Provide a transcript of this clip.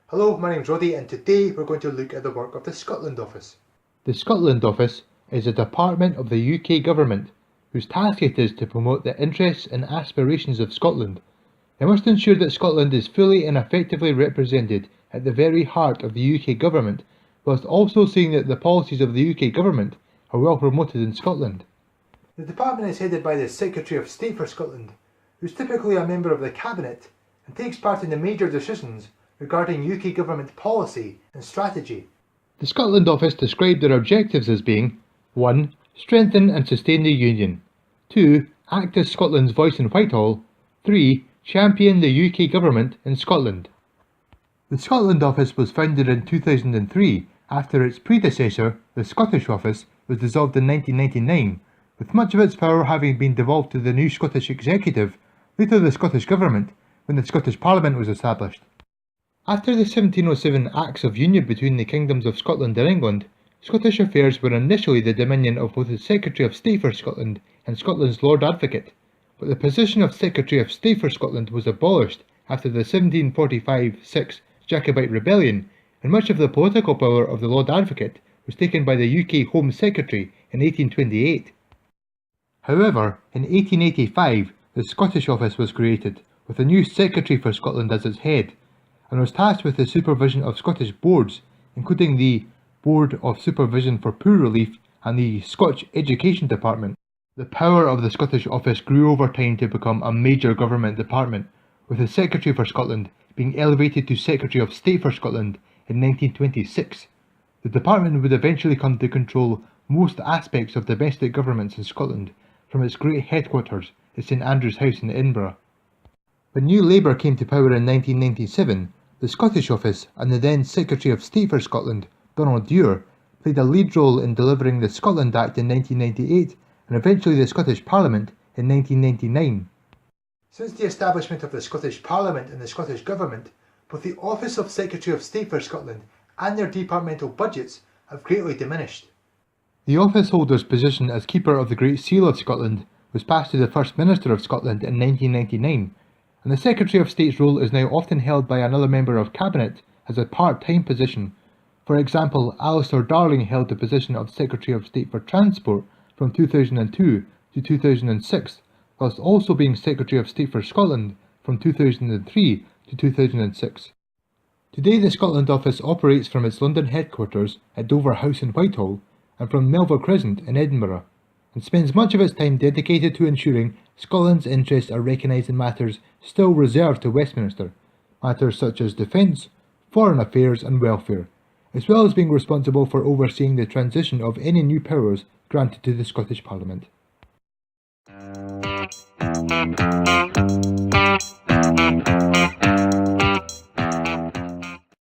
Hello, my name's Roddy and today we're going to look at the work of the Scotland Office. The Scotland Office is a department of the UK Government whose task it is to promote the interests and aspirations of Scotland. It must ensure that Scotland is fully and effectively represented at the very heart of the UK Government, whilst also seeing that the policies of the UK Government are well promoted in Scotland. The department is headed by the Secretary of State for Scotland, who's typically a member of the Cabinet and takes part in the major decisions regarding UK Government policy and strategy. The Scotland Office described their objectives as being 1. Strengthen and sustain the Union. 2. Act as Scotland's voice in Whitehall. 3. Champion the UK Government in Scotland. The Scotland Office was founded in 2003 after its predecessor, the Scottish Office, was dissolved in 1999, with much of its power having been devolved to the new Scottish Executive, later the Scottish Government, when the Scottish Parliament was established. After the 1707 Acts of Union between the Kingdoms of Scotland and England, Scottish affairs were initially the dominion of both the Secretary of State for Scotland and Scotland's Lord Advocate, but the position of Secretary of State for Scotland was abolished after the 1745-6 Jacobite Rebellion, and much of the political power of the Lord Advocate was taken by the UK Home Secretary in 1828. However, in 1885 the Scottish Office was created, with a new Secretary for Scotland as its head, and was tasked with the supervision of Scottish boards, including the Board of Supervision for Poor Relief and the Scotch Education Department. The power of the Scottish Office grew over time to become a major government department, with the Secretary for Scotland being elevated to Secretary of State for Scotland in 1926. The department would eventually come to control most aspects of domestic governments in Scotland, from its great headquarters at St Andrew's House in Edinburgh. When New Labour came to power in 1997, the Scottish Office and the then Secretary of State for Scotland, Donald Dewar, played a lead role in delivering the Scotland Act in 1998 and eventually the Scottish Parliament in 1999. Since the establishment of the Scottish Parliament and the Scottish Government, both the Office of Secretary of State for Scotland and their departmental budgets have greatly diminished. The office holder's position as Keeper of the Great Seal of Scotland was passed to the First Minister of Scotland in 1999, and the Secretary of State's role is now often held by another member of Cabinet as a part-time position. For example, Alistair Darling held the position of Secretary of State for Transport from 2002 to 2006, whilst also being Secretary of State for Scotland from 2003 to 2006. Today the Scotland Office operates from its London headquarters at Dover House in Whitehall and from Melville Crescent in Edinburgh, and spends much of its time dedicated to ensuring Scotland's interests are recognised in matters still reserved to Westminster, matters such as defence, foreign affairs and welfare, as well as being responsible for overseeing the transition of any new powers granted to the Scottish Parliament.